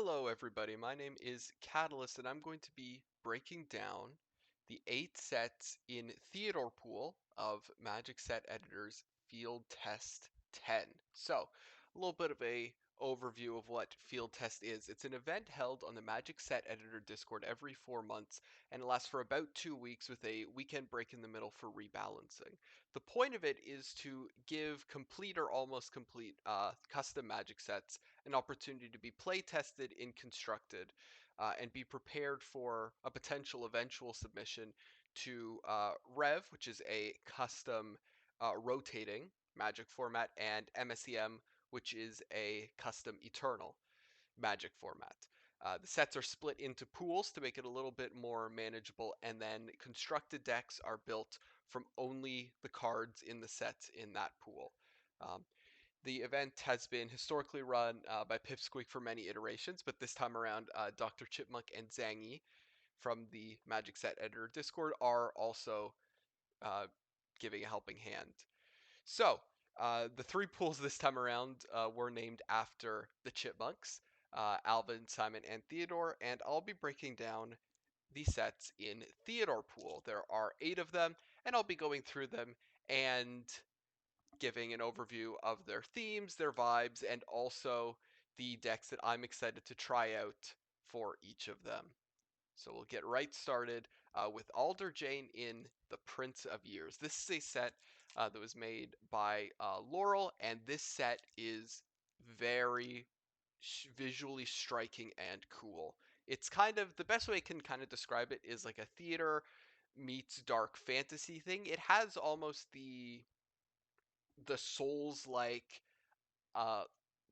Hello, everybody. My name is Catalyst, and I'm going to be breaking down the 8 sets in Theodore pool of Magic Set Editor's Field Test 10. So, a little bit of a overview of what Field Test is. It's an event held on the Magic Set Editor Discord every 4 months, and it lasts for about 2 weeks with a weekend break in the middle for rebalancing. The point of it is to give complete or almost complete custom Magic sets an opportunity to be play tested and constructed, and be prepared for a potential eventual submission to Rev, which is a custom rotating Magic format, and MSEM, which is a custom Eternal Magic format. The sets are split into pools to make it a little bit more manageable, and then constructed decks are built from only the cards in the sets in that pool. Um, the event has been historically run by Pipsqueak for many iterations, but this time around, Dr. Chipmunk and Zangy from the Magic Set Editor Discord are also uh, giving a helping hand. So, the three pools this time around were named after the Chipmunks, Alvin, Simon, and Theodore, and I'll be breaking down the sets in Theodore pool. There are 8 of them, and I'll be going through them and giving an overview of their themes, their vibes, and also the decks that I'm excited to try out for each of them. So we'll get right started with Alder Jane in The Prince of Years. This is a set that was made by Laurel, and this set is very visually striking and cool. It's kind of the best way I can kind of describe it is like a theater meets dark fantasy thing. It has almost the Souls like uh,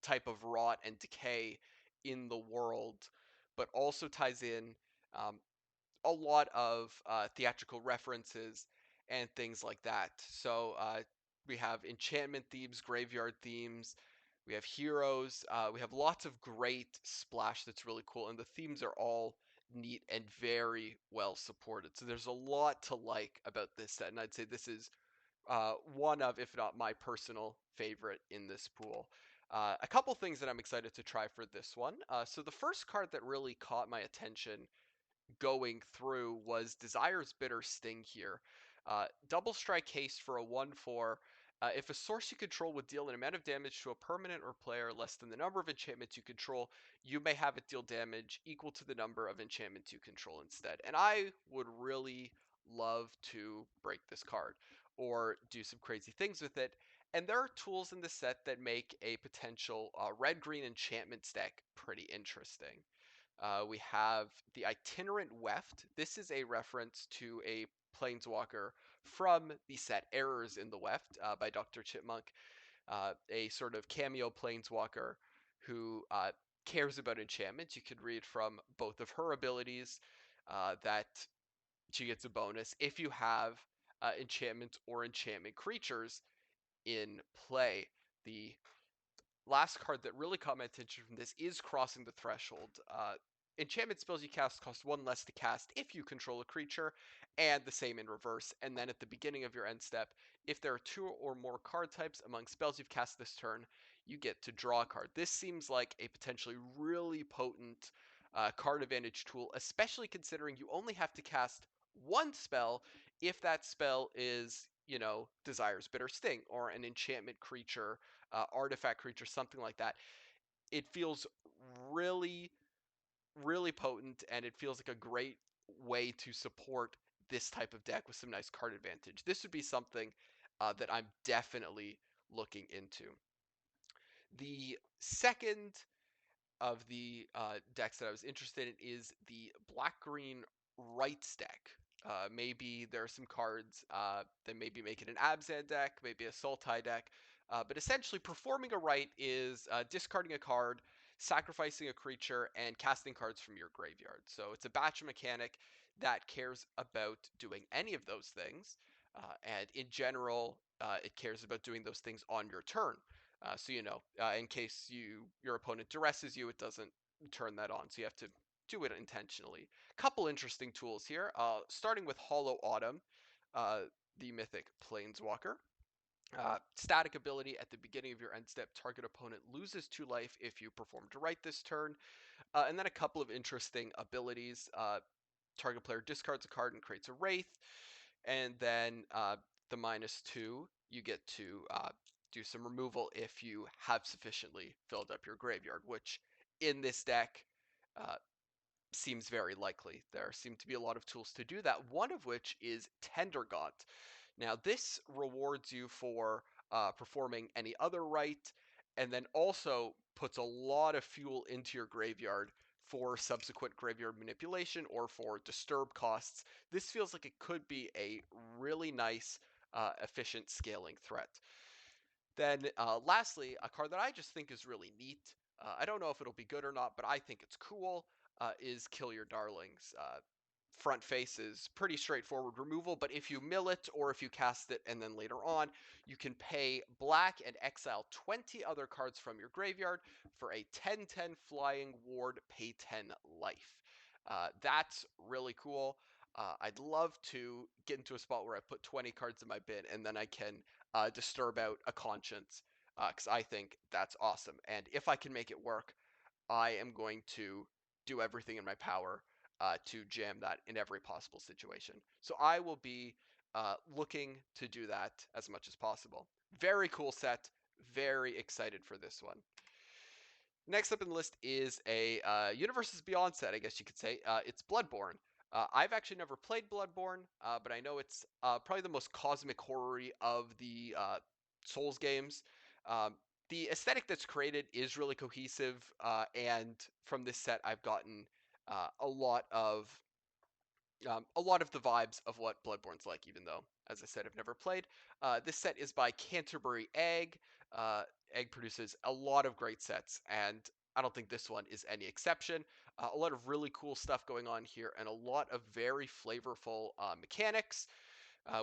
type of rot and decay in the world, but also ties in um, a lot of theatrical references and things like that. So we have enchantment themes, graveyard themes, we have heroes, we have lots of great splash that's really cool, and the themes are all neat and very well supported. So there's a lot to like about this set, and I'd say this is one of, if not my personal favorite in this pool. A couple things that I'm excited to try for this one. So the first card that really caught my attention going through was Desire's Bitter Sting here. Double strike haste for a 1/4. If a source you control would deal an amount of damage to a permanent or player less than the number of enchantments you control, you may have it deal damage equal to the number of enchantments you control instead. And I would really love to break this card or do some crazy things with it. And there are tools in the set that make a potential red-green enchantment stack pretty interesting. We have the Itinerant Weft. This is a reference to a planeswalker from the set Errors in the Weft by Dr. Chipmunk, a sort of cameo planeswalker who cares about enchantments. You could read from both of her abilities that she gets a bonus if you have enchantments or enchantment creatures in play. The last card that really caught my attention from this is Crossing the Threshold. Enchantment spells you cast cost 1 less to cast if you control a creature, and the same in reverse. And then at the beginning of your end step, if there are 2 or more card types among spells you've cast this turn, you get to draw a card. This seems like a potentially really potent card advantage tool, especially considering you only have to cast one spell if that spell is, Desire's Bitter Sting or an enchantment creature, artifact creature, something like that. It feels really, really potent, and it feels like a great way to support this type of deck with some nice card advantage. This would be something that I'm definitely looking into. The second of the decks that I was interested in is the black-green rights deck. Maybe there are some cards that maybe make it an Abzan deck, maybe a Sultai deck, but essentially performing a right is discarding a card, sacrificing a creature, and casting cards from your graveyard. So it's a batch mechanic that cares about doing any of those things, and in general, it cares about doing those things on your turn. So in case your opponent duresses you, it doesn't turn that on. So you have to do it intentionally. Couple interesting tools here. Starting with Hollow Autumn, uh, the mythic Planeswalker. Static ability at the beginning of your end step, target opponent loses 2 life if you perform to right this turn. And then a couple of interesting abilities. Target player discards a card and creates a Wraith. And then the -2, you get to do some removal if you have sufficiently filled up your graveyard, which in this deck uh, seems very likely. There seem to be a lot of tools to do that, one of which is Tendergaunt. Now, this rewards you for performing any other rite, and then also puts a lot of fuel into your graveyard for subsequent graveyard manipulation or for disturb costs. This feels like it could be a really nice, efficient scaling threat. Then, lastly, a card that I just think is really neat. I don't know if it'll be good or not, but I think it's cool. Is Kill Your Darlings. Front face is pretty straightforward removal, but if you mill it or if you cast it and then later on, you can pay black and exile 20 other cards from your graveyard for a 10/10 flying ward, pay 10 life. That's really cool. I'd love to get into a spot where I put 20 cards in my bin and then I can disturb out a conscience because I think that's awesome. And if I can make it work, I am going to do everything in my power to jam that in every possible situation. So I will be looking to do that as much as possible. Very cool set. Very excited for this one. Next up in the list is a Universes Beyond set, I guess you could say. It's Bloodborne. I've actually never played Bloodborne, but I know it's probably the most cosmic horror of the Souls games. The aesthetic that's created is really cohesive, and from this set, I've gotten a lot of the vibes of what Bloodborne's like, even though, as I said, I've never played. This set is by Canterbury Egg. Egg produces a lot of great sets, and I don't think this one is any exception. A lot of really cool stuff going on here, and a lot of very flavorful mechanics.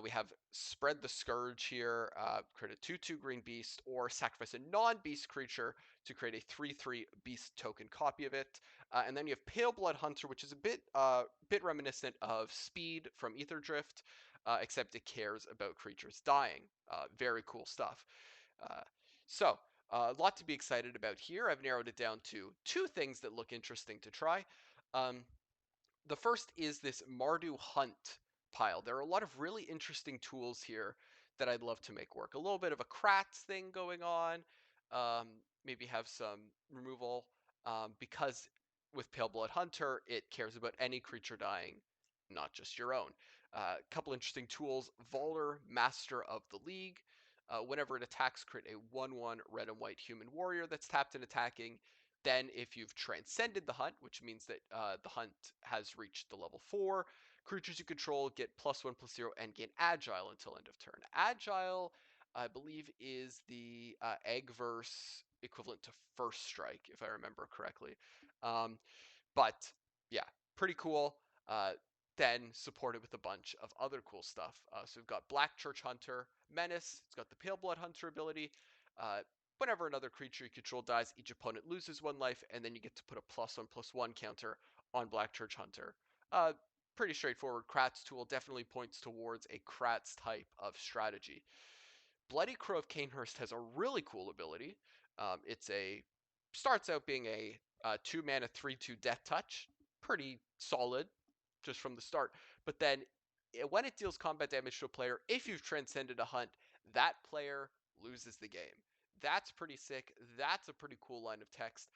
We have Spread the Scourge here, create a 2/2 green beast, or sacrifice a non-beast creature to create a 3/3 beast token copy of it. And then you have Pale Blood Hunter, which is a bit reminiscent of Speed from Ether Drift, except it cares about creatures dying. Very cool stuff. Uh, so, a lot to be excited about here. I've narrowed it down to two things that look interesting to try. Um, the first is this Mardu Hunt pile. There are a lot of really interesting tools here that I'd love to make work. A little bit of a Kratz thing going on. Maybe have some removal because with Pale Blood Hunter, it cares about any creature dying, not just your own. A couple interesting tools. Valor, Master of the League. Whenever it attacks, create a 1/1 red and white human warrior that's tapped and attacking. Then, if you've transcended the hunt, which means that the hunt has reached the level 4, creatures you control get +1/+0 and gain agile until end of turn. Agile, I believe, is the egg verse equivalent to first strike, if I remember correctly. Um, but yeah, pretty cool. Then supported with a bunch of other cool stuff. So we've got Black Church Hunter, Menace. It's got the Pale Blood Hunter ability. Whenever another creature you control dies, each opponent loses 1 life, and then you get to put a +1/+1 counter on Black Church Hunter. Uh, Pretty straightforward. Kratz tool definitely points towards a Kratz type of strategy. Bloody Crow of Canehurst has a really cool ability. It's a starts out being a 2 mana 3/2 Death Touch, pretty solid just from the start. But then when it deals combat damage to a player, if you've transcended a hunt, that player loses the game. That's pretty sick. That's a pretty cool line of text.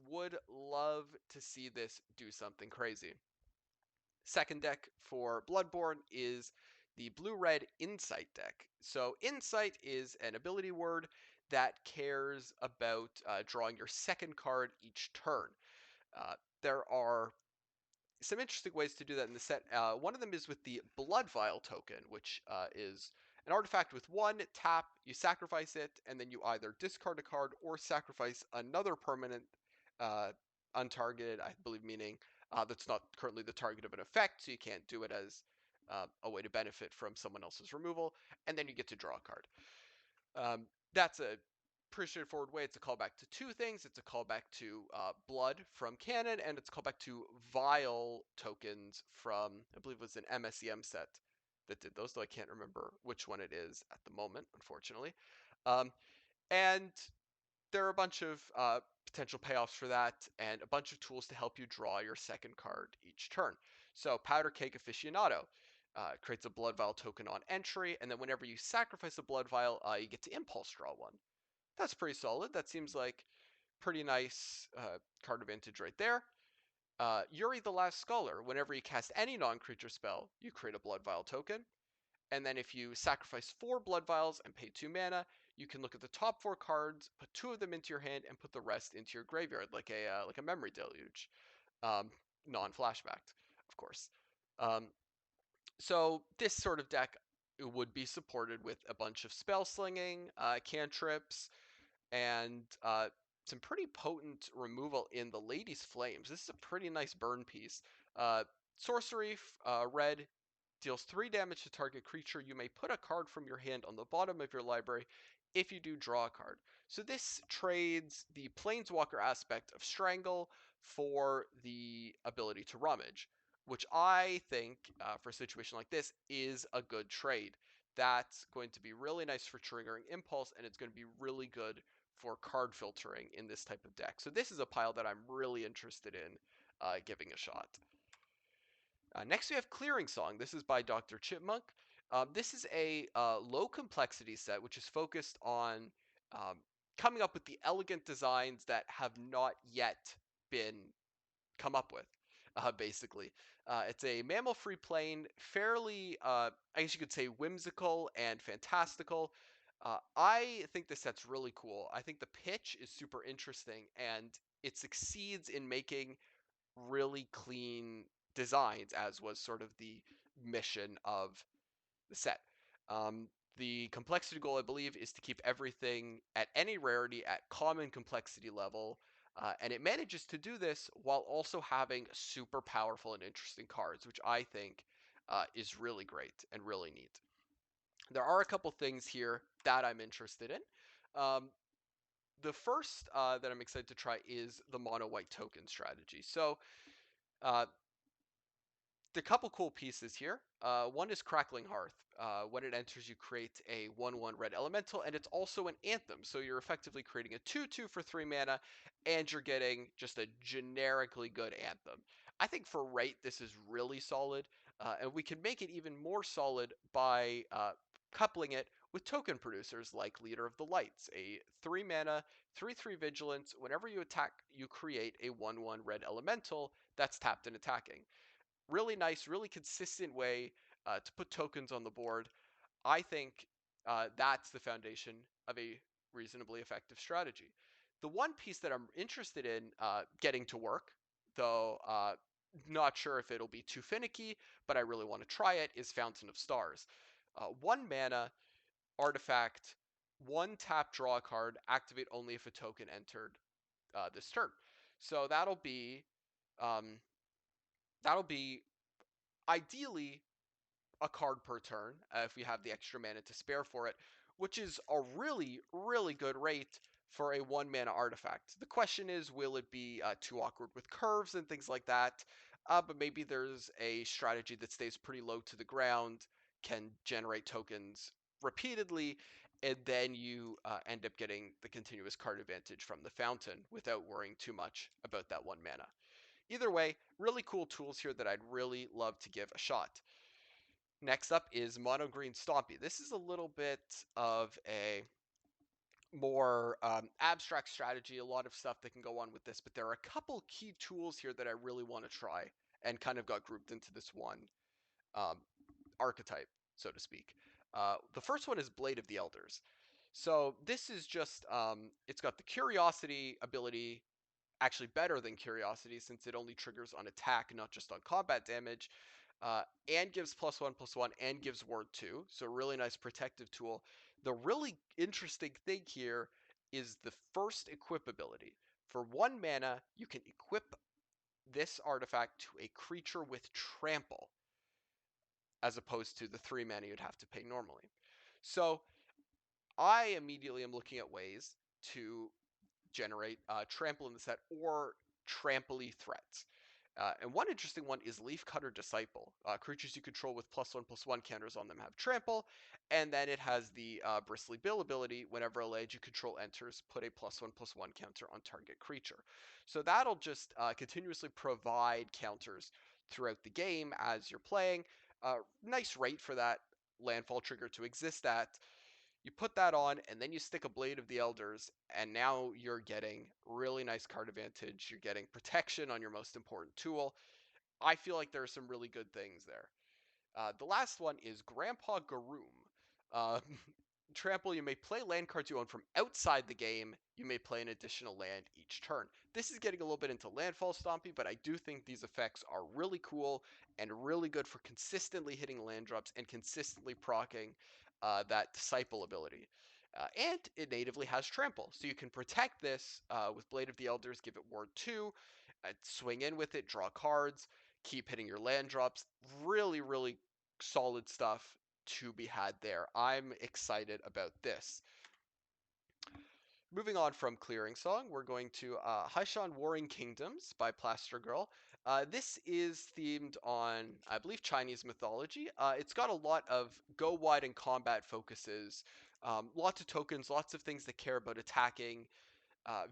Would love to see this do something crazy. Second deck for Bloodborne is the blue-red Insight deck. So Insight is an ability word that cares about drawing your second card each turn. There are some interesting ways to do that in the set. One of them is with the Blood Vial token, which is an artifact with 1 tap. You sacrifice it, and then you either discard a card or sacrifice another permanent untargeted, I believe, meaning that's not currently the target of an effect, so you can't do it as a way to benefit from someone else's removal, and then you get to draw a card. That's a pretty straightforward way. It's a callback to two things. It's a callback to Blood from canon, and it's a callback to Vial tokens from, I believe it was an MSEM set that did those, though I can't remember which one it is at the moment, unfortunately. And there are a bunch of potential payoffs for that and a bunch of tools to help you draw your second card each turn. So Powder Cake Aficionado creates a blood vial token on entry, and then whenever you sacrifice a blood vial, you get to impulse draw one. That's pretty solid. That seems like pretty nice card advantage right there. Yuri the Last Scholar. Whenever you cast any non-creature spell, you create a blood vial token. And then if you sacrifice 4 blood vials and pay 2 mana, you can look at the top 4 cards, put 2 of them into your hand, and put the rest into your graveyard, like a memory deluge, um, non-flashbacked, of course. Um, so this sort of deck would be supported with a bunch of spell slinging, cantrips, and some pretty potent removal in the Lady's Flames. This is a pretty nice burn piece. Uh, Sorcery, red, deals 3 damage to target creature. You may put a card from your hand on the bottom of your library. If you do, draw a card. So this trades the Planeswalker aspect of Strangle for the ability to Rummage, which I think, for a situation like this, is a good trade. That's going to be really nice for triggering Impulse, and it's going to be really good for card filtering in this type of deck. So this is a pile that I'm really interested in giving a shot. Next, we have Clearing Song. This is by Dr. Chipmunk. This is a low complexity set which is focused on um, coming up with the elegant designs that have not yet been come up with, basically. It's a mammal-free plane, fairly, I guess you could say, whimsical and fantastical. I think this set's really cool. I think the pitch is super interesting, and it succeeds in making really clean designs, as was sort of the mission of the set. Um, the complexity goal, I believe, is to keep everything at any rarity at common complexity level, and it manages to do this while also having super powerful and interesting cards, which I think is really great and really neat. There are a couple things here that I'm interested in. The first that I'm excited to try is the mono white token strategy. So uh, the couple cool pieces here. One is Crackling Hearth. When it enters, you create a 1/1 red elemental, and it's also an anthem. So you're effectively creating a 2/2 for 3 mana, and you're getting just a generically good anthem. I think for rate, this is really solid, and we can make it even more solid by coupling it with token producers like Leader of the Lights, a 3 mana, 3/3 vigilance. Whenever you attack, you create a 1/1 red elemental that's tapped and attacking. Really nice, really consistent way to put tokens on the board. I think that's the foundation of a reasonably effective strategy. The one piece that I'm interested in getting to work, though not sure if it'll be too finicky, but I really want to try it, is Fountain of Stars. 1 mana artifact, 1 tap, draw a card, activate only if a token entered this turn. So um, that'll be ideally a card per turn if we have the extra mana to spare for it, which is a really, really good rate for a 1 mana artifact. The question is, will it be too awkward with curves and things like that? But maybe there's a strategy that stays pretty low to the ground, can generate tokens repeatedly, and then you end up getting the continuous card advantage from the fountain without worrying too much about that 1 mana. Either way, really cool tools here that I'd really love to give a shot. Next up is Mono Green Stompy. This is a little bit of a more abstract strategy, a lot of stuff that can go on with this, but there are a couple key tools here that I really want to try and kind of got grouped into this one um, archetype, so to speak. The first one is Blade of the Elders. So this is just, it's got the Curiosity ability, actually better than Curiosity since it only triggers on attack, not just on combat damage, and gives +1/+1 and gives Ward 2. So really nice protective tool. The really interesting thing here is the first equip ability. For 1 mana, you can equip this artifact to a creature with trample, as opposed to the 3 mana you'd have to pay normally. So I immediately am looking at ways to generate trample in the set or trample threats. And one interesting one is Leafcutter Disciple. Creatures you control with +1/+1 counters on them have trample, and then it has the Bristly Bill ability. Whenever a land you control enters, put a +1/+1 counter on target creature. So that'll just continuously provide counters throughout the game as you're playing. Nice rate for that landfall trigger to exist at. You put that on, and then you stick a Blade of the Elders, and now you're getting really nice card advantage. You're getting protection on your most important tool. I feel like there are some really good things there. The last one is Grandpa Garoom. Uh, Trample, you may play land cards you own from outside the game. You may play an additional land each turn. This is getting a little bit into landfall stompy, but I do think these effects are really cool and really good for consistently hitting land drops and consistently proccing that Disciple ability. And it natively has Trample, so you can protect this with Blade of the Elders, give it Ward 2, swing in with it, draw cards, keep hitting your land drops. Really, really solid stuff to be had there. I'm excited about this. Moving on from Clearing Song, we're going to Haishan Warring Kingdoms by Plaster Girl. This is themed on, I believe, Chinese mythology. It's got a lot of go wide and combat focuses, lots of tokens, lots of things that care about attacking,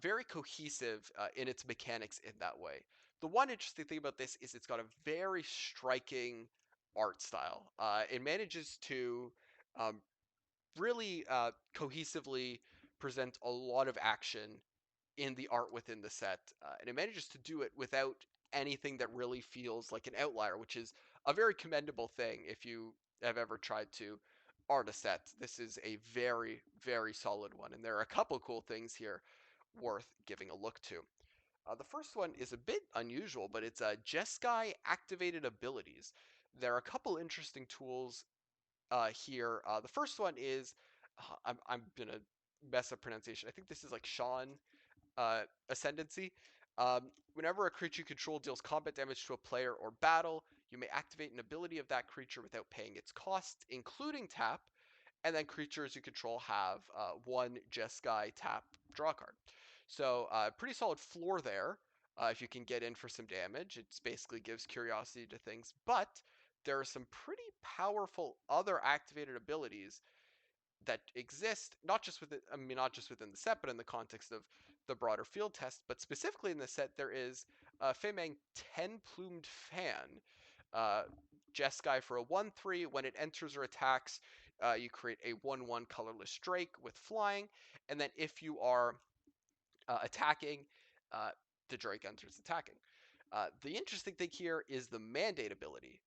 very cohesive in its mechanics in that way. The one interesting thing about this is it's got a very striking art style. It manages to um, really cohesively present a lot of action in the art within the set, and it manages to do it without anything that really feels like an outlier, which is a very commendable thing if you have ever tried to art a set. This is a very, very solid one, and there are a couple cool things here worth giving a look to. The first one is a bit unusual, but it's Jeskai activated abilities. There are a couple interesting tools here. The first one is I'm gonna mess up pronunciation. I think this is like Sean Ascendancy. Whenever a creature you control deals combat damage to a player or battle, you may activate an ability of that creature without paying its cost, including tap, and then creatures you control have one Jeskai tap draw card. So pretty solid floor there. If you can get in for some damage, it basically gives curiosity to things. But there are some pretty powerful other activated abilities that exist, not just within, I mean, not just within the set, but in the context of the broader field test. But specifically in the set, there is Feimang 10 Plumed Fan. Uh, Jeskai for a 1/3. When it enters or attacks, you create a 1/1 colorless Drake with flying. And then if you are attacking, uh, the Drake enters attacking. The interesting thing here is the Mandate ability,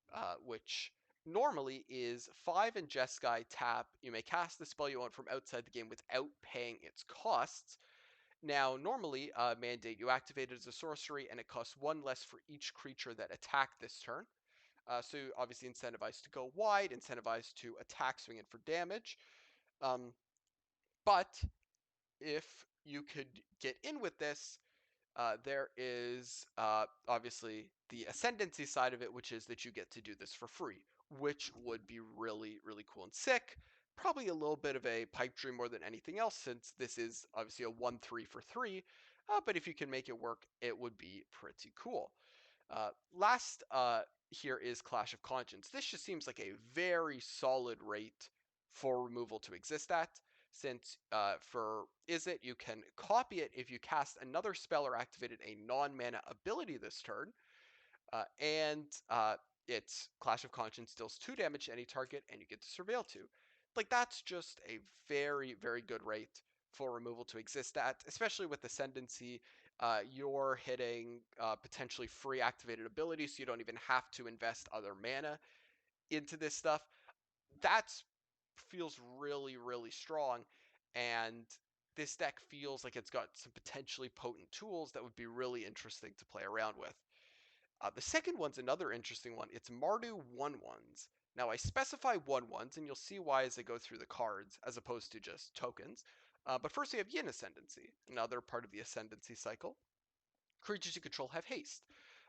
which normally is 5 and Jeskai tap. You may cast the spell you want from outside the game without paying its costs. Now, normally, Mandate, you activate it as a sorcery, and it costs 1 less for each creature that attacked this turn. So obviously incentivized to go wide, incentivized to attack, swing in for damage. Um, but if you could get in with this, there is obviously the ascendancy side of it, which is that you get to do this for free, which would be really, really cool and sick. Probably a little bit of a pipe dream more than anything else, since this is obviously a 1/3 for 3. But if you can make it work, it would be pretty cool. Last here is Clash of Conscience. This just seems like a very solid rate for removal to exist at, since for Izzet, you can copy it if you cast another spell or activated a non-mana ability this turn, and it's Clash of Conscience deals 2 damage to any target, and you get to Surveil 2. Like, that's just a very, very good rate for removal to exist at, especially with Ascendancy. You're hitting potentially free activated abilities, so you don't even have to invest other mana into this stuff. That feels really, really strong, and this deck feels like it's got some potentially potent tools that would be really interesting to play around with. The second one's another interesting one. It's Mardu 1/1s. Now, I specify 1/1s, and you'll see why as I go through the cards, as opposed to just tokens. But first, we have Yin Ascendancy, another part of the Ascendancy cycle. Creatures you control have haste.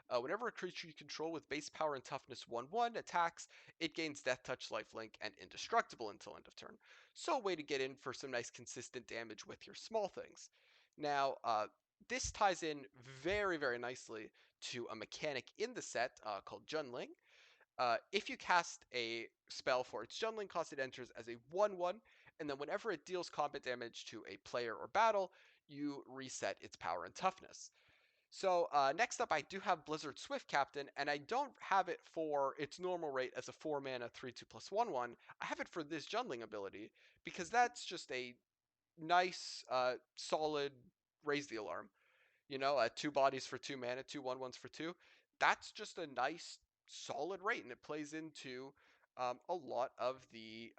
Whenever a creature you control with base power and toughness 1/1 attacks, it gains Death Touch, Lifelink, and Indestructible until end of turn. So a way to get in for some nice consistent damage with your small things. Now, this ties in very, very nicely to a mechanic in the set called Junling. If you cast a spell for its Junling cost, it enters as a 1/1, and then whenever it deals combat damage to a player or battle, you reset its power and toughness. So next up, I do have Blizzard Swift Captain, and I don't have it for its normal rate as a 4 mana 3/2 plus 1/1. I have it for this Junling ability because that's just a nice, solid raise the alarm. You know, two bodies for 2 mana, two 1/1s for 2. That's just a nice, solid rate, and it plays into a lot of the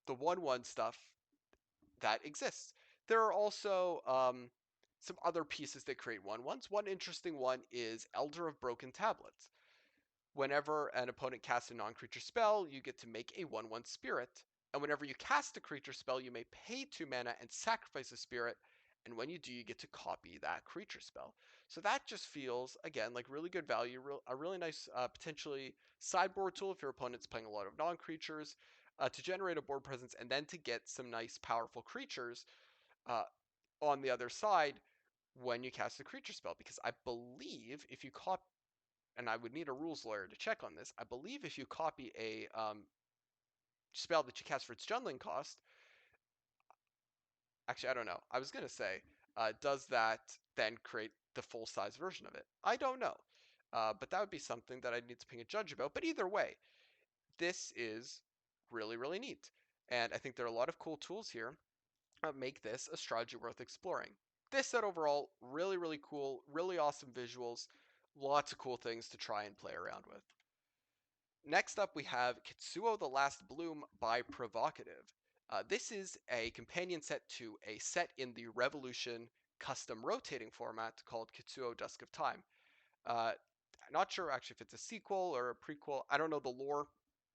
1/1 stuff that exists. There are also some other pieces that create 1/1s. One interesting one is Elder of Broken Tablets. Whenever an opponent casts a non-creature spell, you get to make a 1/1 spirit. And whenever you cast a creature spell, you may pay 2 mana and sacrifice a spirit. And when you do, you get to copy that creature spell. So that just feels, again, like really good value, a really nice, potentially sideboard tool if your opponent's playing a lot of non-creatures, to generate a board presence and then to get some nice, powerful creatures uh, on the other side when you cast a creature spell. Because I believe if you copy, and I would need a rules lawyer to check on this. I believe if you copy a spell that you cast for its Jundling cost, actually, I don't know. I was going to say, does that then create the full size version of it? I don't know. But that would be something that I'd need to ping a judge about. But either way, this is really, really neat. And I think there are a lot of cool tools here that make this a strategy worth exploring. This set overall, really, really cool, really awesome visuals, lots of cool things to try and play around with. Next up, we have Kitsuo the Last Bloom by Provocative. This is a companion set to a set in the Revolution custom rotating format called Kitsuo Dusk of Time. Uh, Not sure actually if it's a sequel or a prequel. I don't know the lore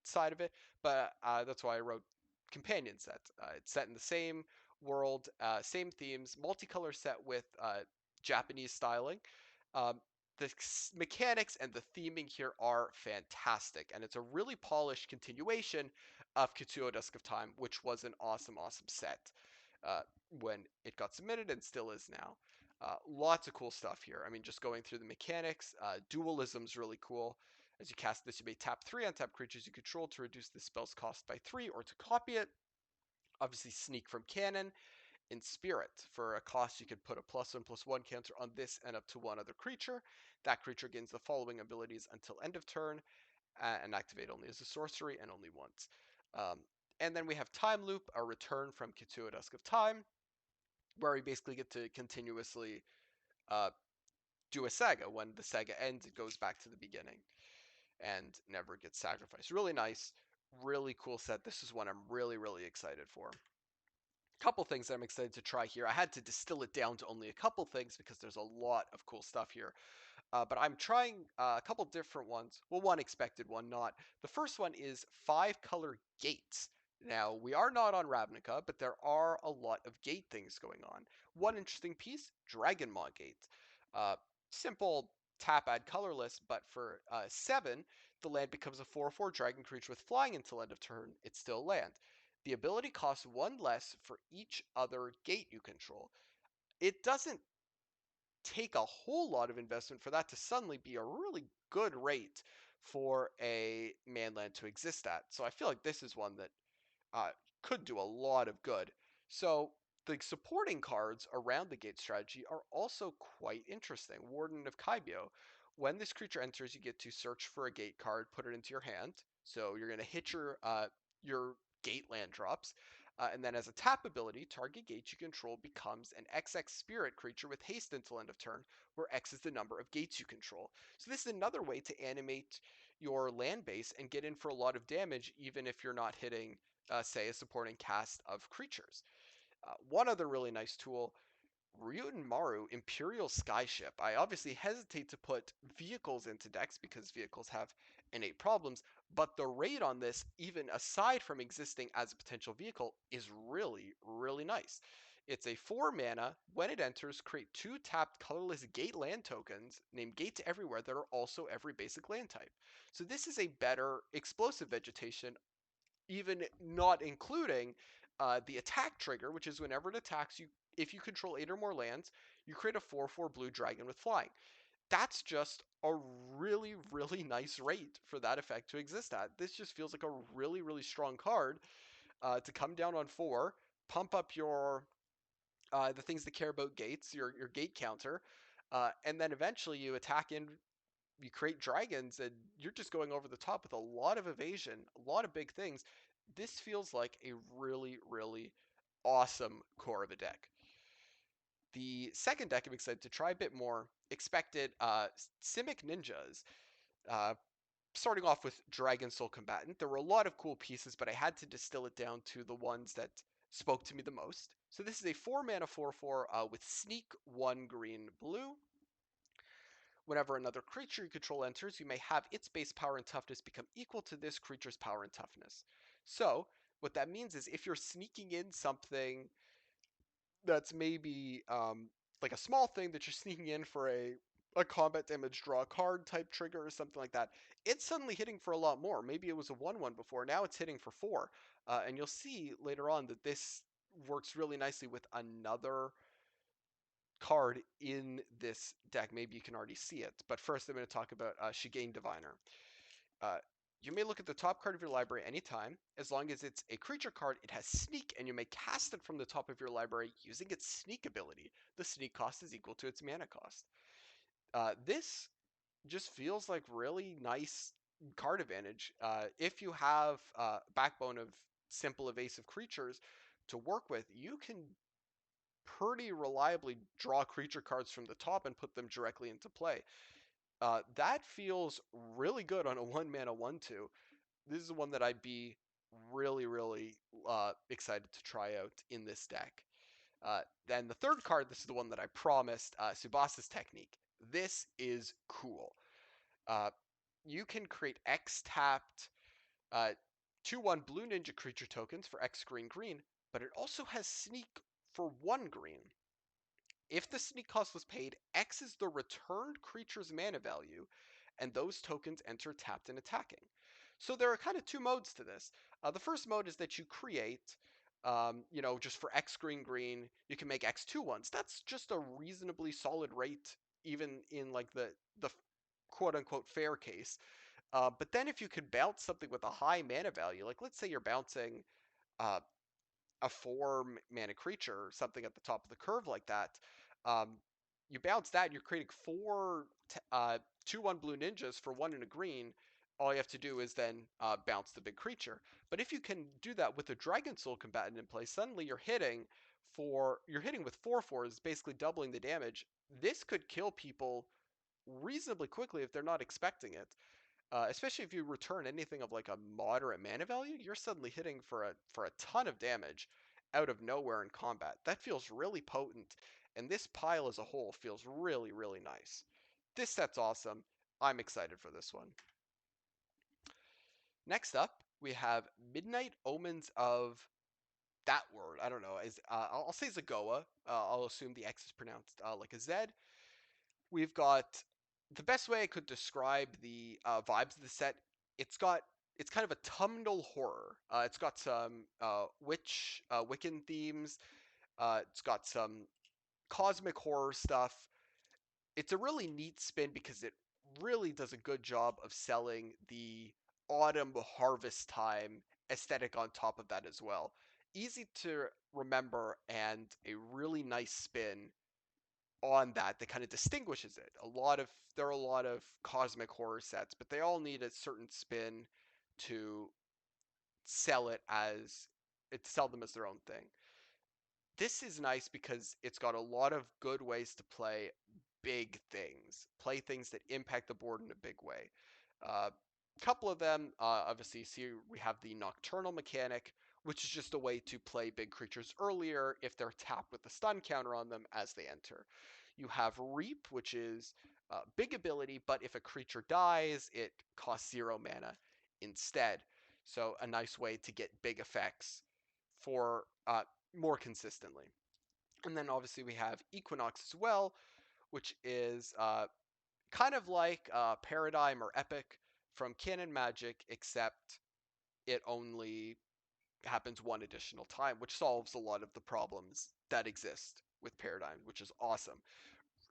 side of it, but that's why I wrote companion set. It's set in the same world, same themes, multicolor set with Japanese styling. Um, the mechanics and the theming here are fantastic, and it's a really polished continuation of Kitsuo Dusk of Time, which was an awesome, awesome set uh, when it got submitted and still is now. Lots of cool stuff here. I mean, just going through the mechanics, dualism's really cool. As you cast this, you may tap 3 untapped creatures you control to reduce the spell's cost by 3 or to copy it. Obviously, Sneak from Cannon. In Spirit, for a cost, you could put a +1/+1 counter on this and up to one other creature. That creature gains the following abilities until end of turn, and activate only as a sorcery and only once. And then we have Time Loop, a return from Kitsuo Dusk of Time, where we basically get to continuously uh, do a saga. When the saga ends, it goes back to the beginning and never gets sacrificed. Really nice, really cool set. This is one I'm really, really excited for. Couple things that I'm excited to try here. I had to distill it down to only a couple things because there's a lot of cool stuff here. But I'm trying a couple different ones. Well, one expected, one not. The first one is 5-color gates. Now, we are not on Ravnica, but there are a lot of gate things going on. One interesting piece, Dragon Maw Gate. Uh, Simple tap add colorless, but for 7, the land becomes a 4/4 dragon creature with flying until end of turn. It's still land. The ability costs 1 less for each other gate you control. It doesn't take a whole lot of investment for that to suddenly be a really good rate for a manland to exist at. So I feel like this is one that uh, could do a lot of good. So the supporting cards around the gate strategy are also quite interesting. Warden of Kaibyo. When this creature enters, you get to search for a gate card, put it into your hand. So you're going to hit your gate land drops. And then as a tap ability, target gate you control becomes an XX spirit creature with haste until end of turn, where X is the number of gates you control. So this is another way to animate your land base and get in for a lot of damage, even if you're not hitting say, a supporting cast of creatures. One other really nice tool, Ryuten Maru Imperial Skyship. I obviously hesitate to put vehicles into decks because vehicles have innate problems, but the rate on this, even aside from existing as a potential vehicle, is really, really nice. It's a 4 mana. When it enters, create 2 tapped colorless gate land tokens named Gate Everywhere that are also every basic land type. So this is a better explosive vegetation, even not including the attack trigger, which is whenever it attacks you, if you control 8 or more lands, you create a 4/4 blue dragon with flying. That's just a really, really nice rate for that effect to exist at. This just feels like a really, really strong card to come down on 4, pump up your the things that care about gates, your gate counter, and then eventually you attack in, you create dragons, and you're just going over the top with a lot of evasion, a lot of big things. This feels like a really, really awesome core of a deck. The second deck I'm excited to try a bit more expected Simic Ninjas. Uh, Starting off with Dragon Soul Combatant, there were a lot of cool pieces, but I had to distill it down to the ones that spoke to me the most. So this is a 4 mana 4/4 with Sneak, 1 green blue. Whenever another creature you control enters, you may have its base power and toughness become equal to this creature's power and toughness. So what that means is if you're sneaking in something that's maybe like a small thing that you're sneaking in for a combat damage draw a card type trigger or something like that, it's suddenly hitting for a lot more. Maybe it was a 1/1 before, now it's hitting for 4. And you'll see later on that this works really nicely with another card in this deck. Maybe you can already see it. But first, I'm going to talk about Shigain Diviner. Uh, you may look at the top card of your library anytime. As long as it's a creature card, it has Sneak, and you may cast it from the top of your library using its Sneak ability. The Sneak cost is equal to its mana cost. This just feels like really nice card advantage. If you have backbone of simple evasive creatures to work with, you can pretty reliably draw creature cards from the top and put them directly into play. That feels really good on a 1 mana 1/2. This is one that I'd be really, really excited to try out in this deck. Then the third card, this is the one that I promised, Subasa's Technique. This is cool. Uh, you can create X tapped uh, 2/1 blue ninja creature tokens for X green green, but it also has Sneak for 1 green. If the sneak cost was paid, X is the returned creature's mana value, and those tokens enter tapped and attacking. So there are kind of two modes to this. The first mode is that you create, just for X green green, you can make X 2/1s. That's just a reasonably solid rate, even in like the quote unquote fair case. But then if you could bounce something with a high mana value, like let's say you're bouncing uh, a 4 mana creature or something at the top of the curve like that, um, you bounce that, you're creating 2/1 blue ninjas for 1 and a green. All you have to do is then bounce the big creature. But if you can do that with a Dragon Soul Combatant in place, suddenly you're hitting with 4/4s, basically doubling the damage. This could kill people reasonably quickly if they're not expecting it. Especially if you return anything of like a moderate mana value, you're suddenly hitting for a ton of damage out of nowhere in combat. That feels really potent, and this pile as a whole feels really, really nice. This set's awesome. I'm excited for this one. Next up, we have Midnight Omens of that word. I don't know. I'll say Zagoa. I'll assume the X is pronounced like a Z. We've got the best way I could describe the vibes of the set. It's kind of a tumble horror. It's got some Wiccan themes. It's got some cosmic horror stuff. It's a really neat spin because it really does a good job of selling the autumn harvest time aesthetic on top of that as well. Easy to remember and a really nice spin on that kind of distinguishes it. There are a lot of cosmic horror sets, but they all need a certain spin to sell it as sell them as their own thing. This is nice because it's got a lot of good ways to play big things, play things that impact the board in a big way. A couple of them, obviously, see we have the Nocturnal mechanic, which is just a way to play big creatures earlier if they're tapped with the stun counter on them as they enter. You have Reap, which is big ability, but if a creature dies, it costs 0 mana instead. So a nice way to get big effects for more consistently. And then obviously we have Equinox as well, which is kind of like Paradigm or Epic from Canon Magic, except it only happens one additional time, which solves a lot of the problems that exist with Paradigm, which is awesome.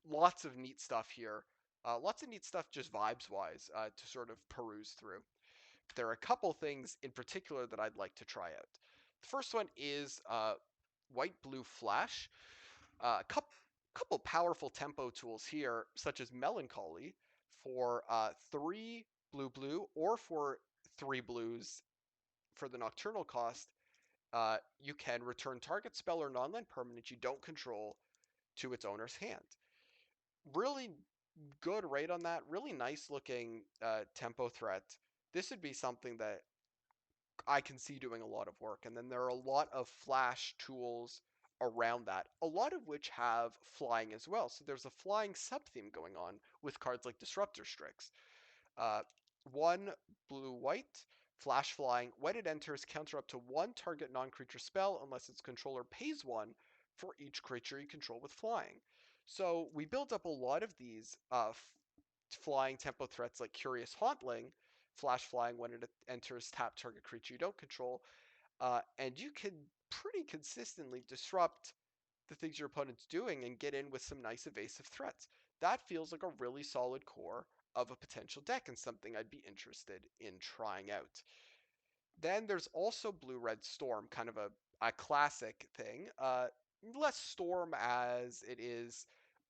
Lots of neat stuff here. Lots of neat stuff just vibes wise to sort of peruse through. There are a couple things in particular that I'd like to try out. The first one is White Blue Flash. A couple powerful tempo tools here, such as Melancholy for 3 blue or for 3 blues for the Nocturnal cost. You can return target spell or non-land permanent you don't control to its owner's hand. Really good rate on that. Really nice looking tempo threat. This would be something that I can see doing a lot of work. And then there are a lot of flash tools around that, a lot of which have flying as well. So there's a flying sub theme going on with cards like Disruptor Strix. Uh, 1 blue white, flash flying. When it enters, counter up to 1 target non-creature spell unless its controller pays 1 for each creature you control with flying. So we built up a lot of these flying tempo threats like Curious Hauntling, flash flying when it enters, tap target creature you don't control, and you can pretty consistently disrupt the things your opponent's doing and get in with some nice evasive threats. That feels like a really solid core of a potential deck and something I'd be interested in trying out. Then there's also Blue Red Storm, kind of a classic thing. Less storm as it is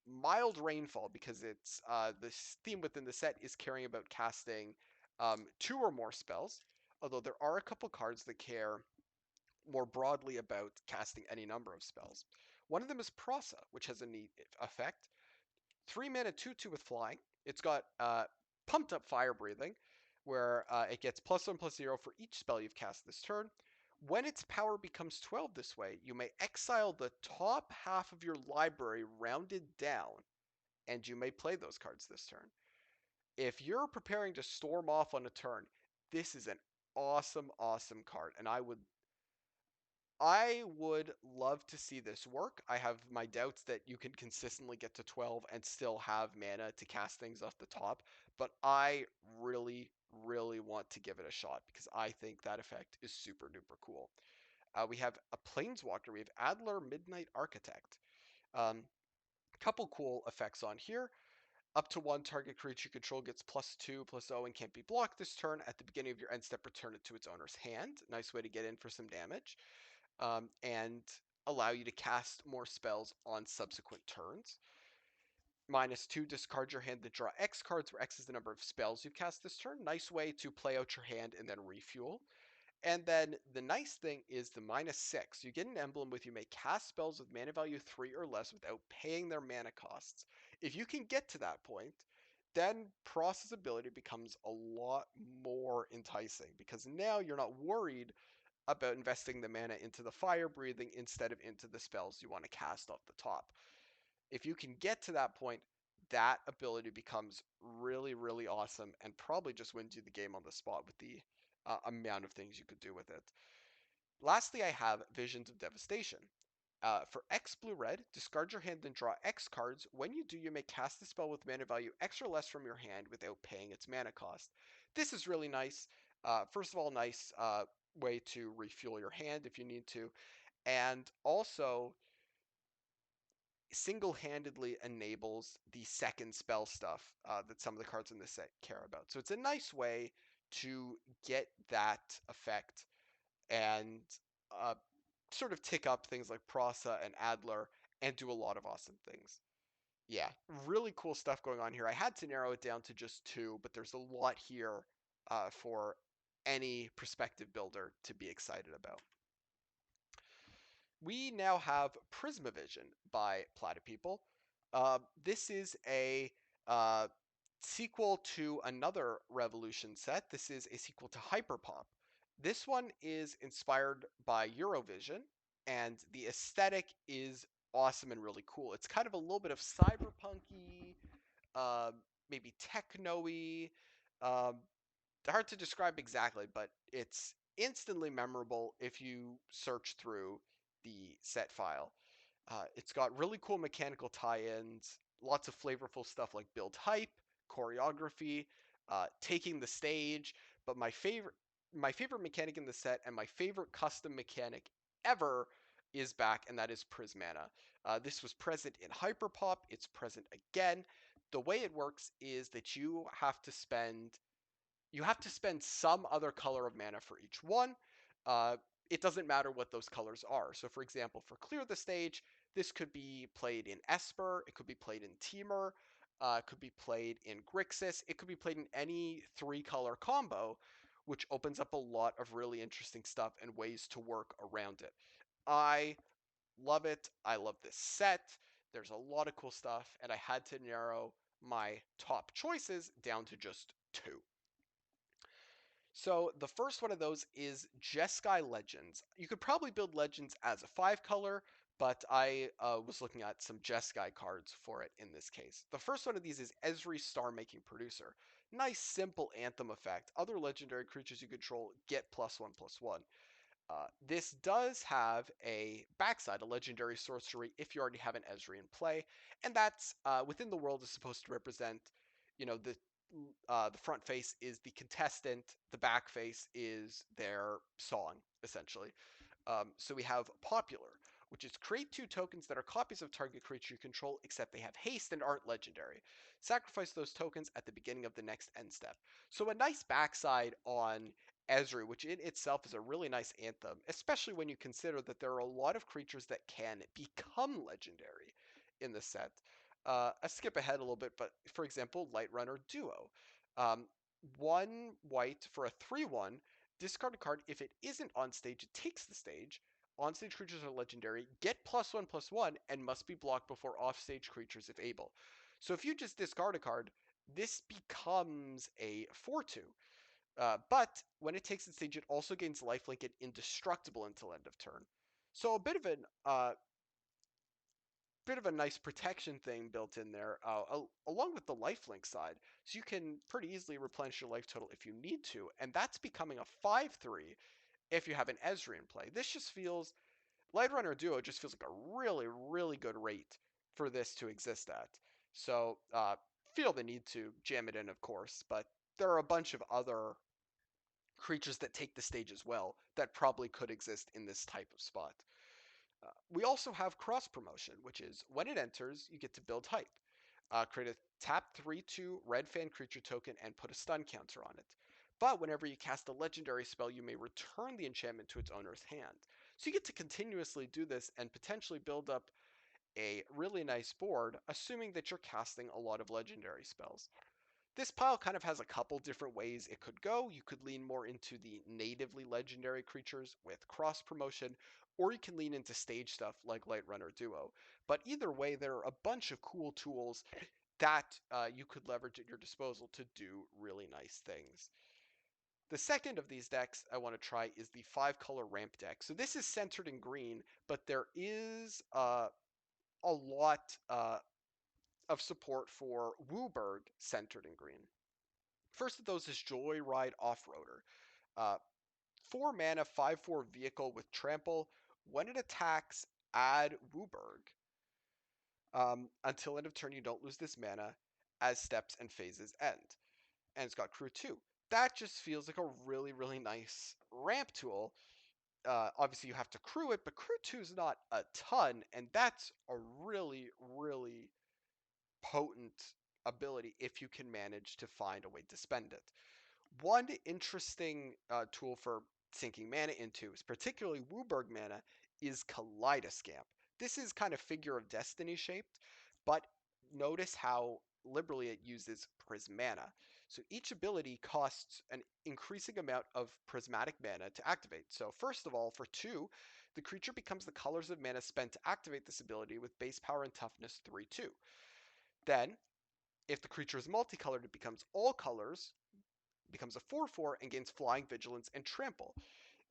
mild rainfall because it's the theme within the set is caring about casting 2 or more spells. Although there are a couple cards that care more broadly about casting any number of spells. One of them is Prasa, which has a neat effect. 3 mana 2/2 with flying. It's got pumped up fire breathing, where it gets +1/+0 for each spell you've cast this turn. When its power becomes 12 this way, you may exile the top half of your library rounded down, and you may play those cards this turn. If you're preparing to storm off on a turn, this is an awesome, awesome card, and I would love to see this work. I have my doubts that you can consistently get to 12 and still have mana to cast things off the top, but I really, really want to give it a shot because I think that effect is super duper cool. We have a Planeswalker. We have Adler Midnight Architect. Couple cool effects on here. Up to 1 target creature you control gets +2/+0 and can't be blocked this turn. At the beginning of your end step, return it to its owner's hand. Nice way to get in for some damage. And allow you to cast more spells on subsequent turns. -2, discard your hand to draw X cards, where X is the number of spells you've cast this turn. Nice way to play out your hand and then refuel. And then the nice thing is the -6. You get an emblem with you may cast spells with mana value 3 or less without paying their mana costs. If you can get to that point, then Process ability becomes a lot more enticing because now you're not worried about investing the mana into the fire breathing instead of into the spells you want to cast off the top. If you can get to that point, that ability becomes really, really awesome and probably just wins you the game on the spot with the amount of things you could do with it. Lastly, I have Visions of Devastation. For X blue red, discard your hand and draw X cards. When you do, you may cast the spell with mana value X or less from your hand without paying its mana cost. This is really nice. First of all, nice way to refuel your hand if you need to, and also single-handedly enables the second spell stuff that some of the cards in this set care about. So it's a nice way to get that effect and uh, sort of tick up things like Prasa and Adler and do a lot of awesome things. Yeah, really cool stuff going on here. I had to narrow it down to just 2, but there's a lot here for any prospective builder to be excited about. We now have Prismavision by Platypeople. This is a uh, sequel to another Revolution set. This is a sequel to Hyperpop. This one is inspired by Eurovision, and the aesthetic is awesome and really cool. It's kind of a little bit of cyberpunky, uh, maybe techno-y. Um, hard to describe exactly, but it's instantly memorable if you search through the set file. It's got really cool mechanical tie-ins, lots of flavorful stuff like build hype, choreography, taking the stage. But my favorite mechanic in the set and my favorite custom mechanic ever is back, and that is Prismana. This was present in Hyperpop. It's present again. The way it works is that you have to spend some other color of mana for each one. Uh, it doesn't matter what those colors are. So, for example, for Clear the Stage, this could be played in Esper, it could be played in Temur, it could be played in Grixis, it could be played in any three-color combo, which opens up a lot of really interesting stuff and ways to work around it. I love it. I love this set. There's a lot of cool stuff, and I had to narrow my top choices down to just two. So the first one of those is Jeskai Legends. You could probably build Legends as a 5-color, but I was looking at some Jeskai cards for it in this case. The first one of these is Esri Star Making Producer. Nice simple Anthem effect. Other legendary creatures you control get +1/+1. This does have a backside, a legendary sorcery, if you already have an Esri in play, and that's within the world is supposed to represent, the front face is the contestant, the back face is their song, essentially. So we have Popular, which is create 2 tokens that are copies of target creature you control, except they have haste and aren't legendary. Sacrifice those tokens at the beginning of the next end step. So a nice backside on Ezreal, which in itself is a really nice anthem, especially when you consider that there are a lot of creatures that can become legendary in the set. I skip ahead a little bit, but for example, Light Runner Duo. Um, 1 white for a 3/1. Discard a card. If it isn't on stage, it takes the stage. On-stage creatures are legendary, get +1/+1, and must be blocked before off-stage creatures if able. So if you just discard a card, this becomes a 4/2. But when it takes its stage, it also gains lifelink and indestructible until end of turn. So a bit of a nice protection thing built in there, along with the lifelink side. So you can pretty easily replenish your life total if you need to, and that's becoming a 5/3 if you have an Ezra in play. This just feels Light Runner Duo just feels like a really, really good rate for this to exist at. So feel the need to jam it in, of course, but there are a bunch of other creatures that take the stage as well that probably could exist in this type of spot. We also have cross promotion, which is when it enters, you get to build hype. Create a tap 3/2 red fan creature token and put a stun counter on it. But whenever you cast a legendary spell, you may return the enchantment to its owner's hand. So you get to continuously do this and potentially build up a really nice board, assuming that you're casting a lot of legendary spells. This pile kind of has a couple different ways it could go. You could lean more into the natively legendary creatures with cross promotion, or you can lean into stage stuff like Light Runner Duo. But either way, there are a bunch of cool tools that you could leverage at your disposal to do really nice things. The second of these decks I want to try is the 5-color ramp deck. So this is centered in green, but there is a lot of support for Wooburg centered in green. First of those is Joyride Offroader. Uh, 4 mana, 5/4 vehicle with trample. When it attacks, add Wooburg. Until end of turn, you don't lose this mana as steps and phases end. And it's got Crew 2. That just feels like a really, really nice ramp tool. Obviously, you have to crew it, but Crew 2 is not a ton, and that's a really, really potent ability if you can manage to find a way to spend it. One interesting tool for sinking mana into, is particularly Wooburg mana, is Kaleidoscamp. This is kind of Figure of Destiny shaped, but notice how liberally it uses Prismana. So each ability costs an increasing amount of prismatic mana to activate. So first of all, for 2, the creature becomes the colors of mana spent to activate this ability with base power and toughness 3/2. Then, if the creature is multicolored, it becomes all colors, becomes a 4/4, and gains flying, vigilance, and trample.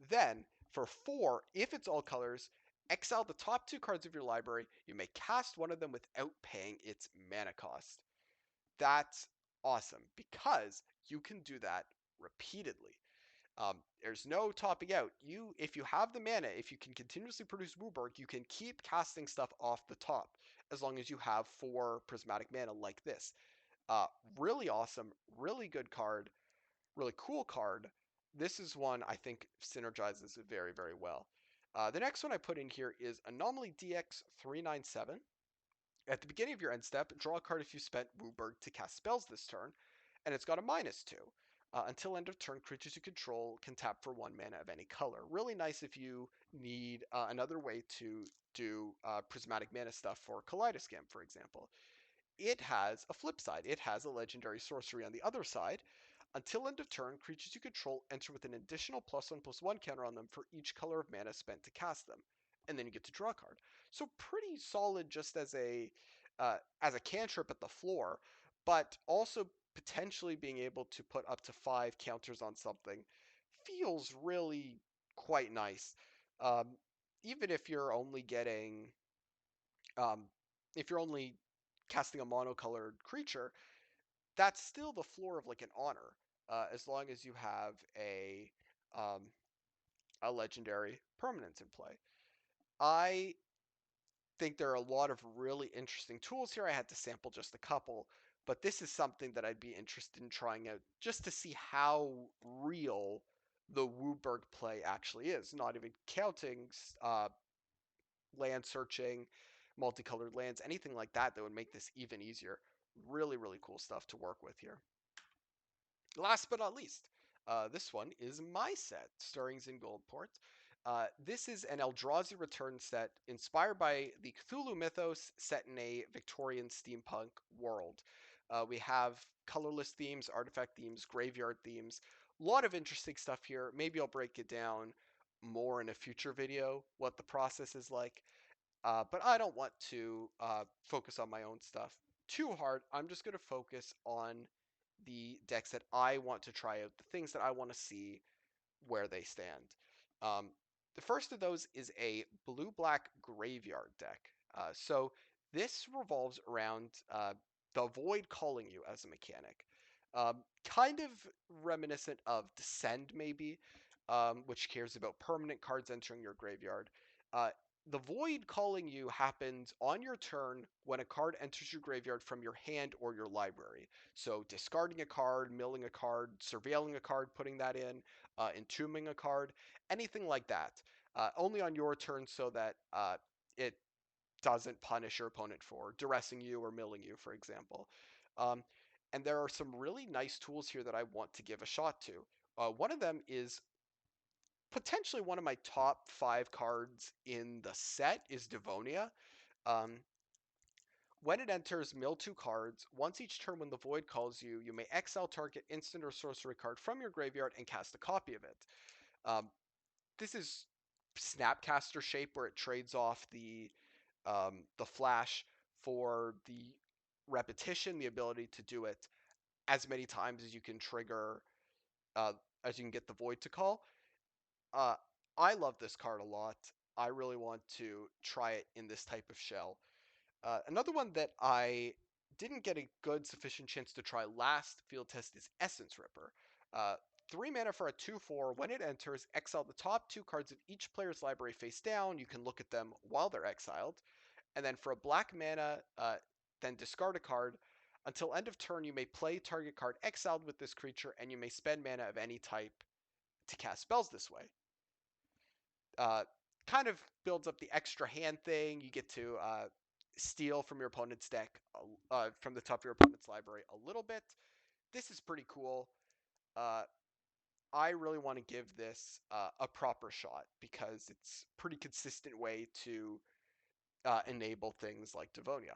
Then, for 4, if it's all colors, exile the top 2 cards of your library. You may cast one of them without paying its mana cost. That's awesome because you can do that repeatedly. There's no topping out. If you have the mana, if you can continuously produce Wooburg, you can keep casting stuff off the top as long as you have 4 prismatic mana like this. Really awesome, really good card, really cool card. This is one I think synergizes very, very well. The next one I put in here is Anomaly DX397. At the beginning of your end step, draw a card if you spent Wooburg to cast spells this turn, and it's got a -2. Until end of turn, creatures you control can tap for 1 mana of any color. Really nice if you need another way to do prismatic mana stuff for Kaleidoscam, for example. It has a flip side. It has a legendary sorcery on the other side. Until end of turn, creatures you control enter with an additional +1/+1 counter on them for each color of mana spent to cast them, and then you get to draw a card. So pretty solid just as a cantrip at the floor, but also potentially being able to put up to 5 counters on something feels really quite nice. Um, Even um, if you're only casting a monocolored creature, that's still the floor of like an honor, as long as you have um, a legendary permanence in play. I think there are a lot of really interesting tools here. I had to sample just a couple, but this is something that I'd be interested in trying out just to see how real the Wooburg play actually is. Not even counting land searching, multicolored lands, anything like that that would make this even easier. Really, really cool stuff to work with here. Last but not least, this one is my set, Stirrings in Goldport. This is an Eldrazi return set inspired by the Cthulhu mythos set in a Victorian steampunk world. We have colorless themes, artifact themes, graveyard themes. A lot of interesting stuff here. Maybe I'll break it down more in a future video, what the process is like. But I don't want to focus on my own stuff too hard. I'm just going to focus on the decks that I want to try out, the things that I want to see where they stand. Um, the first of those is a blue-black graveyard deck. So this revolves around the Void calling you as a mechanic. Kind of reminiscent of Descend, maybe, which cares about permanent cards entering your graveyard. Uh, the Void calling you happens on your turn when a card enters your graveyard from your hand or your library. So discarding a card, milling a card, surveilling a card, putting that in, entombing a card, anything like that. Only on your turn so that it doesn't punish your opponent for duressing you or milling you, for example. Um, and there are some really nice tools here that I want to give a shot to. One of them is potentially one of my top 5 cards in the set is Devonia. Um, when it enters, mill 2 cards. Once each turn when the Void calls you, you may exile target instant or sorcery card from your graveyard and cast a copy of it. Um, this is Snapcaster shape where it trades off the flash for the repetition, the ability to do it as many times as you can trigger, uh, as you can get the Void to call. Uh, I love this card a lot. I really want to try it in this type of shell. Another one that I didn't get a good sufficient chance to try last field test is Essence Ripper. Uh, 3 mana for a 2/4. When it enters, exile the top 2 cards of each player's library face down. You can look at them while they're exiled. And then for a black mana, then discard a card. Until end of turn, you may play target card exiled with this creature, and you may spend mana of any type to cast spells this way. uh, Kind of builds up the extra hand thing. You get to steal from your opponent's deck, from the top of your opponent's library a little bit. This is pretty cool. Uh, I really want to give this a proper shot because it's a pretty consistent way to enable things like Devonia.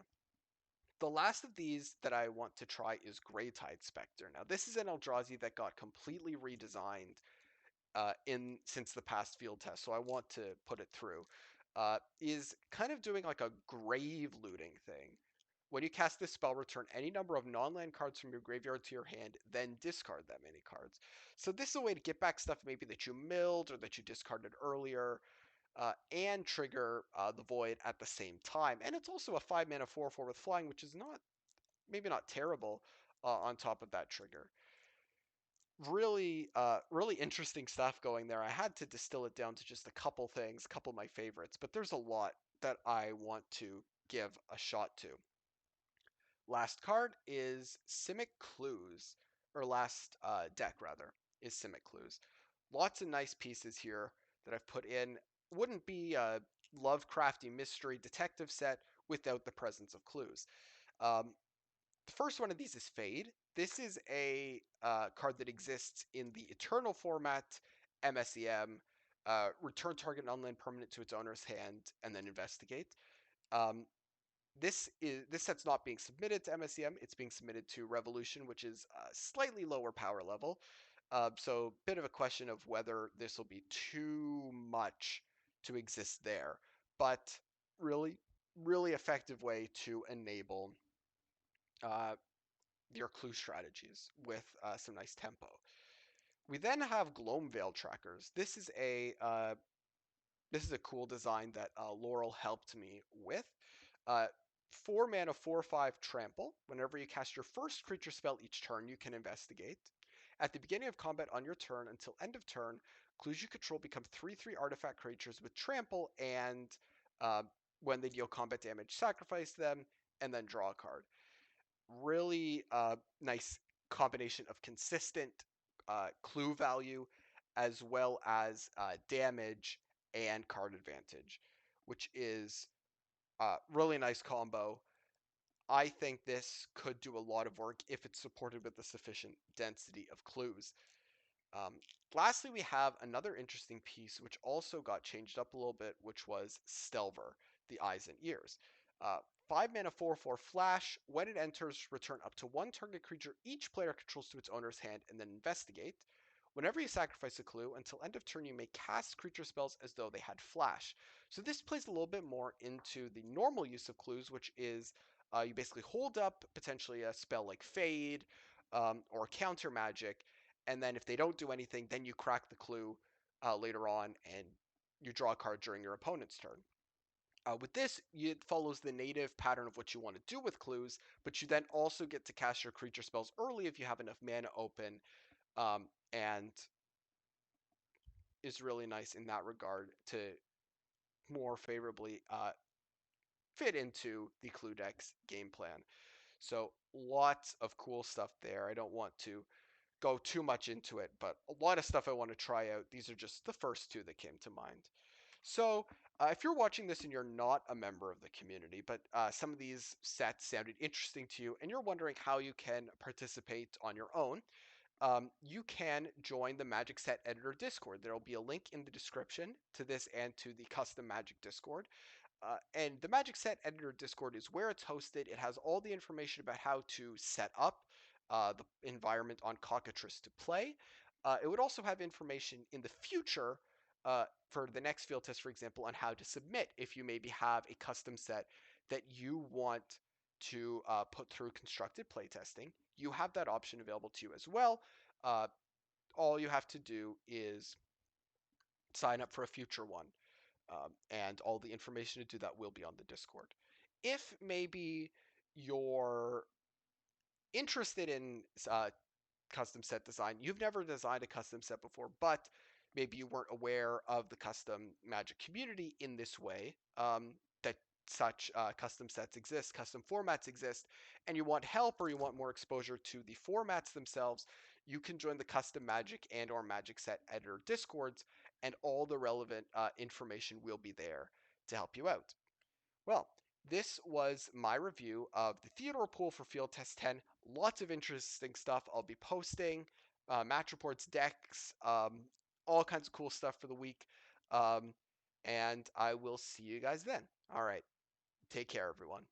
The last of these that I want to try is Greytide Spectre. Now, this is an Eldrazi that got completely redesigned in since the past field test, so I want to put it through. Is kind of doing like a grave looting thing. When you cast this spell, return any number of non-land cards from your graveyard to your hand, then discard that many cards. So this is a way to get back stuff maybe that you milled or that you discarded earlier, and trigger the Void at the same time. And it's also a 5 mana 4/4 with flying, which is not maybe not terrible on top of that trigger. Really interesting stuff going there. I had to distill it down to just a couple things, a couple of my favorites, but there's a lot that I want to give a shot to. Last card is Simic Clues, or last deck rather, is Simic Clues. Lots of nice pieces here that I've put in. wouldn't be a Lovecrafty mystery detective set without the presence of clues. Um, the first one of these is Fade. This is a card that exists in the Eternal format, MSEM. Return target unland permanent to its owner's hand, and then investigate. Um, this set's not being submitted to MSEM. It's being submitted to Revolution, which is a slightly lower power level. So, bit of a question of whether this will be too much to exist there, but really, really effective way to enable uh, your clue strategies with some nice tempo. We then have Gloamvale trackers. This is a cool design that Laurel helped me with. Uh, 4 mana, 4/5 trample. Whenever you cast your first creature spell each turn, you can investigate. At the beginning of combat on your turn until end of turn, clues you control become 3/3 artifact creatures with trample, and uh, when they deal combat damage, sacrifice them and then draw a card. Really nice combination of consistent clue value as well as damage and card advantage, which is really nice combo. I think this could do a lot of work if it's supported with a sufficient density of clues. Um, Lastly, we have another interesting piece which also got changed up a little bit, which was Stelver, the Eyes and Ears. Uh, 5 mana 4/4 flash. When it enters, return up to one target creature each player controls to its owner's hand and then investigate. Whenever you sacrifice a clue, until end of turn, you may cast creature spells as though they had flash. So this plays a little bit more into the normal use of clues, which is you basically hold up potentially a spell like Fade or Counter Magic, and then if they don't do anything, then you crack the clue later on and you draw a card during your opponent's turn. With this, it follows the native pattern of what you want to do with clues, but you then also get to cast your creature spells early if you have enough mana open, and is really nice in that regard to more favorably fit into the clue deck's game plan. So lots of cool stuff there. I don't want to go too much into it, but a lot of stuff I want to try out. These are just the first two that came to mind. So, if you're watching this and you're not a member of the community, but some of these sets sounded interesting to you, and you're wondering how you can participate on your own, you can join the Magic Set Editor Discord. There will be a link in the description to this and to the Custom Magic Discord. And the Magic Set Editor Discord is where it's hosted. It has all the information about how to set up the environment on Cockatrice to play. It would also have information in the future for the next field test, for example, on how to submit if you maybe have a custom set that you want to put through constructed playtesting. You have that option available to you as well. Uh, all you have to do is sign up for a future one. And all the information to do that will be on the Discord. If maybe you're interested in custom set design, you've never designed a custom set before, but maybe you weren't aware of the custom Magic community in this way, that such custom sets exist, custom formats exist, and you want help or you want more exposure to the formats themselves, you can join the custom Magic and or Magic Set Editor Discords, and all the relevant information will be there to help you out. Well, this was my review of the Theodore pool for Field Test 10. Lots of interesting stuff I'll be posting, match reports, decks, all kinds of cool stuff for the week. Um, and I will see you guys then. All right. Take care, everyone.